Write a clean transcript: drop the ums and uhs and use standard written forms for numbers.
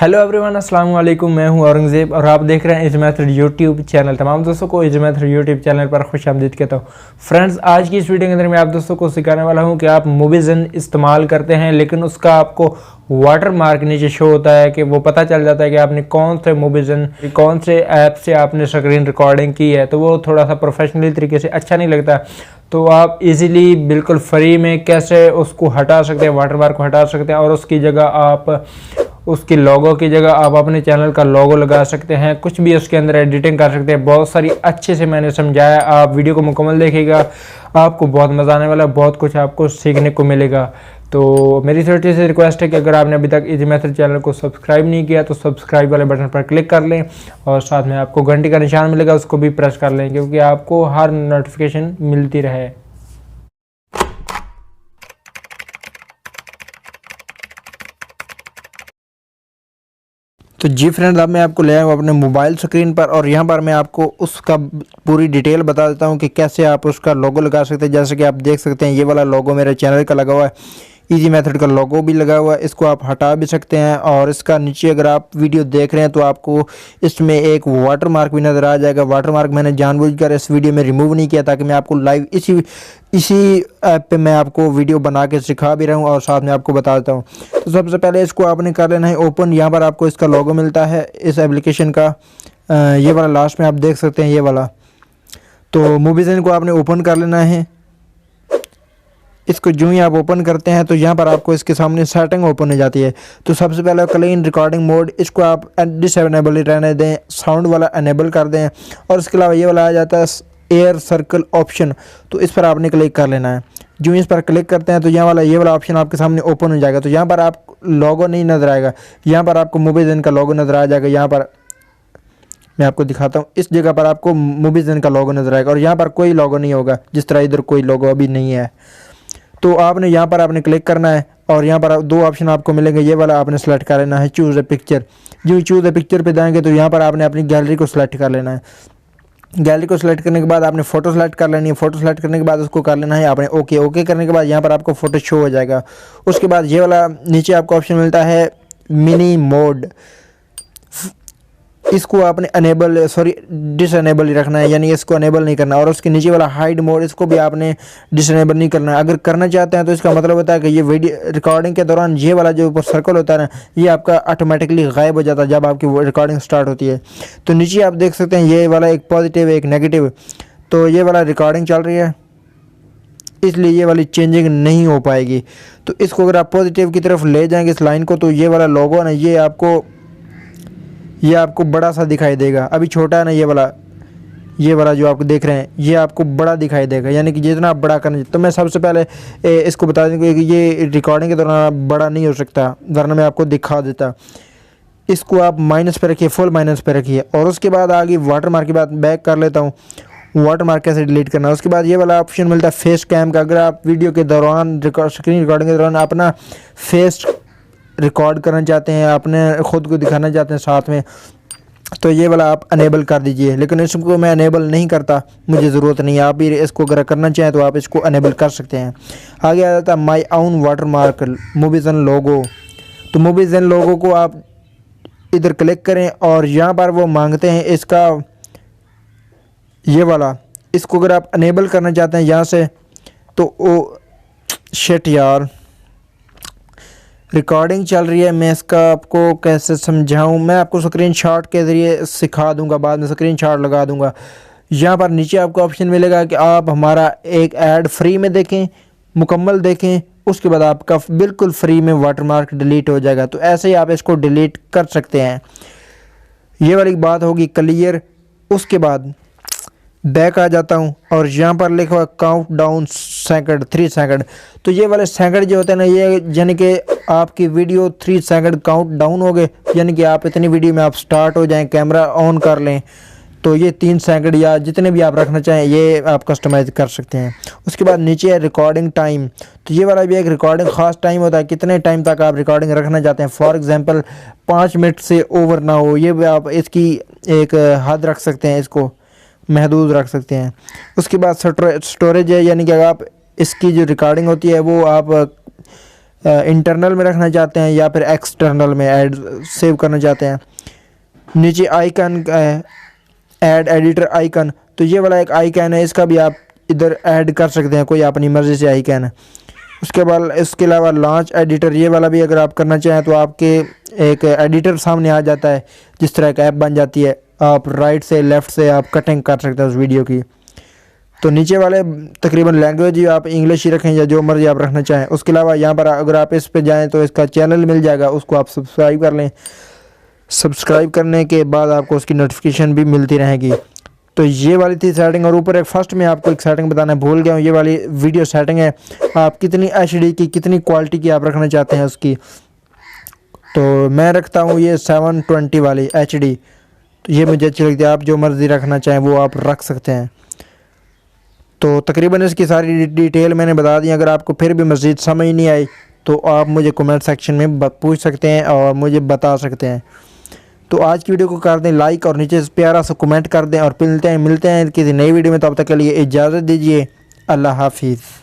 Hello everyone, अस्सलाम वालेकुम। मैं हूं औरंगज़ेब और आप देख रहे हैं इज मेथड यूट्यूब चैनल। तमाम दोस्तों को इज मेथड यूट्यूब चैनल पर खुश आमदीद कहता हूं। फ्रेंड्स, आज की इस वीडियो के अंदर मैं आप दोस्तों को सिखाने वाला हूं कि आप मोबिज़न इस्तेमाल करते हैं लेकिन उसका आपको वाटर मार्क नीचे शो होता है कि वो पता चल जाता है कि आपने कौन से मोबिज़न कौन से ऐप से आपने स्क्रीन रिकॉर्डिंग की है, तो वो थोड़ा सा प्रोफेशनली तरीके से अच्छा नहीं लगता। तो आप इजीली बिल्कुल फ्री में कैसे उसको हटा सकते हैं, वाटर मार्क को हटा सकते हैं और उसकी जगह आप उसकी लोगो की जगह आप अपने चैनल का लोगो लगा सकते हैं, कुछ भी उसके अंदर एडिटिंग कर सकते हैं। बहुत सारी अच्छे से मैंने समझाया, आप वीडियो को मुकम्मल देखिएगा, आपको बहुत मज़ा आने वाला है, बहुत कुछ आपको सीखने को मिलेगा। तो मेरी छोटी सी रिक्वेस्ट है कि अगर आपने अभी तक इजी मेथड चैनल को सब्सक्राइब नहीं किया तो सब्सक्राइब वाले बटन पर क्लिक कर लें और साथ में आपको घंटी का निशान मिलेगा, उसको भी प्रेस कर लें क्योंकि आपको हर नोटिफिकेशन मिलती रहे। तो जी फ्रेंड्स, अब मैं आपको ले आया हूँ अपने मोबाइल स्क्रीन पर और यहाँ पर मैं आपको उसका पूरी डिटेल बता देता हूँ कि कैसे आप उसका लोगो लगा सकते हैं। जैसे कि आप देख सकते हैं ये वाला लोगो मेरे चैनल का लगा हुआ है, इजी मेथड का लोगो भी लगा हुआ है। इसको आप हटा भी सकते हैं और इसका नीचे अगर आप वीडियो देख रहे हैं तो आपको इसमें एक वाटर मार्क भी नज़र आ जाएगा। वाटर मार्क मैंने जानबूझकर इस वीडियो में रिमूव नहीं किया ताकि मैं आपको लाइव इसी ऐप पे मैं आपको वीडियो बना के सिखा भी रहा हूँ और साथ में आपको बता देता हूँ। तो सबसे पहले इसको आपने कर लेना है ओपन। यहाँ पर आपको इसका लोगो मिलता है इस एप्लीकेशन का, ये वाला लास्ट में आप देख सकते हैं ये वाला। तो मोबिज़न को आपने ओपन कर लेना है। इसको जो ही आप ओपन करते हैं तो यहाँ पर आपको इसके सामने सेटिंग ओपन हो जाती है। तो सबसे पहले क्लीन रिकॉर्डिंग मोड, इसको आप डिसेबल ही रहने दें, साउंड वाला एनेबल कर दें और इसके अलावा ये वाला आ जाता है एयर सर्कल ऑप्शन, तो इस पर आपने क्लिक कर लेना है। जो इस पर क्लिक करते हैं तो यहाँ वाला ये वाला ऑप्शन आपके सामने ओपन हो जाएगा। तो यहाँ पर आप लोगो नहीं नज़र आएगा, यहाँ पर आपको मोबिज़न का लोगो नज़र आ जाएगा। यहाँ पर मैं आपको दिखाता हूँ, इस जगह पर आपको मोबिज़न का लोगो नज़र आएगा और यहाँ पर कोई लोगो नहीं होगा, जिस तरह इधर कोई लोगो अभी नहीं है। तो आपने यहाँ पर आपने क्लिक करना है और यहाँ पर दो ऑप्शन आपको मिलेंगे, ये वाला आपने सेलेक्ट कर लेना है चूज़ ए पिक्चर। जो चूज़ ए पिक्चर पे जाएंगे तो यहाँ पर आपने अपनी गैलरी को सिलेक्ट कर लेना है। गैलरी को सिलेक्ट करने के बाद आपने फ़ोटो सेलेक्ट कर लेनी है। फ़ोटो सेलेक्ट करने के बाद उसको कर लेना है आपने ओके। ओके करने के बाद यहाँ पर आपको फ़ोटो शो हो जाएगा। उसके बाद ये वाला नीचे आपको ऑप्शन मिलता है मिनी मोड, इसको आपने डिसएनेबल ही रखना है, यानी इसको अनेबल नहीं करना। और उसके नीचे वाला हाइड मोड, इसको भी आपने डिसएनेबल नहीं करना है। अगर करना चाहते हैं तो इसका मतलब होता है कि ये वीडियो रिकॉर्डिंग के दौरान ये वाला जो ऊपर सर्कल होता है ना, ये आपका ऑटोमेटिकली गायब हो जाता है जब आपकी रिकॉर्डिंग स्टार्ट होती है। तो नीचे आप देख सकते हैं ये वाला एक पॉजिटिव एक नेगेटिव, तो ये वाला रिकॉर्डिंग चल रही है इसलिए ये वाली चेंजिंग नहीं हो पाएगी। तो इसको अगर आप पॉजिटिव की तरफ ले जाएंगे इस लाइन को, तो ये वाला लोगो है ना, ये आपको बड़ा सा दिखाई देगा। अभी छोटा है ना ये वाला जो आपको देख रहे हैं ये आपको बड़ा दिखाई देगा, यानी कि जितना आप बड़ा करना। तो मैं सबसे पहले इसको बता दूँ कि ये रिकॉर्डिंग के दौरान बड़ा नहीं हो सकता, वरना मैं आपको दिखा देता। इसको आप माइनस पे रखिए, फुल माइनस पे रखिए और उसके बाद आगे वाटर मार्क के बाद बैक कर लेता हूँ, वाटर मार्क कैसे डिलीट करना है। उसके बाद ये वाला ऑप्शन मिलता है फेस कैम का। अगर आप वीडियो के दौरान स्क्रीन रिकॉर्डिंग के दौरान अपना फेस रिकॉर्ड करना चाहते हैं, अपने ख़ुद को दिखाना चाहते हैं साथ में, तो ये वाला आप अनेबल कर दीजिए। लेकिन इसको मैं अनेबल नहीं करता, मुझे ज़रूरत नहीं है। आप भी इसको अगर करना चाहें तो आप इसको अनेबल कर सकते हैं। आगे आ जाता है माई ओन वाटर मार्क मोबिज़न लोगो। तो मोबिज़न लोगो को आप इधर क्लिक करें और यहाँ पर वो मांगते हैं इसका ये वाला, इसको अगर आप अनेबल करना चाहते हैं यहाँ से तो वो शिट यार, रिकॉर्डिंग चल रही है, मैं इसका आपको कैसे समझाऊं। मैं आपको स्क्रीनशॉट के ज़रिए सिखा दूंगा, बाद में स्क्रीनशॉट लगा दूंगा। यहाँ पर नीचे आपको ऑप्शन मिलेगा कि आप हमारा एक ऐड फ्री में देखें, मुकम्मल देखें, उसके बाद आपका बिल्कुल फ्री में वाटरमार्क डिलीट हो जाएगा। तो ऐसे ही आप इसको डिलीट कर सकते हैं। ये वाली बात होगी क्लियर। उसके बाद बैक आ जाता हूँ और यहाँ पर लिखा हुआ काउंट डाउन सेकंड 3 सेकंड। तो ये वाले सेकंड जो होते हैं ना, ये यानी कि आपकी वीडियो 3 सेकंड काउंट डाउन हो गए, यानी कि आप इतनी वीडियो में आप स्टार्ट हो जाएं, कैमरा ऑन कर लें, तो ये 3 सेकंड या जितने भी आप रखना चाहें ये आप कस्टमाइज कर सकते हैं। उसके बाद नीचे है रिकॉर्डिंग टाइम। तो ये वाला भी एक रिकॉर्डिंग ख़ास टाइम होता है, कितने टाइम तक आप रिकॉर्डिंग रखना चाहते हैं। फॉर एग्जांपल 5 मिनट से ओवर ना हो, ये भी आप इसकी एक हद रख सकते हैं, इसको महदूद रख सकते हैं। उसके बाद स्टोरेज है, यानी कि अगर आप इसकी जो रिकॉर्डिंग होती है वो आप इंटरनल में रखना चाहते हैं या फिर एक्सटर्नल में ऐड सेव करना चाहते हैं। नीचे आइकन ऐड एडिटर आइकन, तो ये वाला एक आइकन है, इसका भी आप इधर ऐड कर सकते हैं, कोई अपनी मर्ज़ी से आइकन है। उसके बाद इसके अलावा लॉन्च एडिटर, ये वाला भी अगर आप करना चाहें तो आपके एक एडिटर सामने आ जाता है, जिस तरह का ऐप बन जाती है। आप राइट से लेफ़्ट से आप कटिंग कर सकते हैं उस वीडियो की। तो नीचे वाले तकरीबन लैंग्वेज आप इंग्लिश ही रखें या जो मर्ज़ी आप रखना चाहें। उसके अलावा यहाँ पर अगर आप इस पे जाएँ तो इसका चैनल मिल जाएगा, उसको आप सब्सक्राइब कर लें। सब्सक्राइब करने के बाद आपको उसकी नोटिफिकेशन भी मिलती रहेगी। तो ये वाली थी सेटिंग। और ऊपर एक फर्स्ट में आपको एक सेटिंग बताना भूल गया हूँ, ये वाली वीडियो सेटिंग है, आप कितनी HD की कितनी क्वालिटी की आप रखना चाहते हैं उसकी। तो मैं रखता हूँ ये 720 वाली HD, तो ये मुझे अच्छी लगती है। आप जो मर्ज़ी रखना चाहें वो आप रख सकते हैं। तो तकरीबन इसकी सारी डिटेल मैंने बता दी। अगर आपको फिर भी मज़ीद समझ नहीं आई तो आप मुझे कमेंट सेक्शन में पूछ सकते हैं और मुझे बता सकते हैं। तो आज की वीडियो को कर दें लाइक और नीचे प्यारा सा कमेंट कर दें और मिलते हैं किसी नई वीडियो में। तब तक के लिए इजाज़त दीजिए। अल्लाह हाफिज़।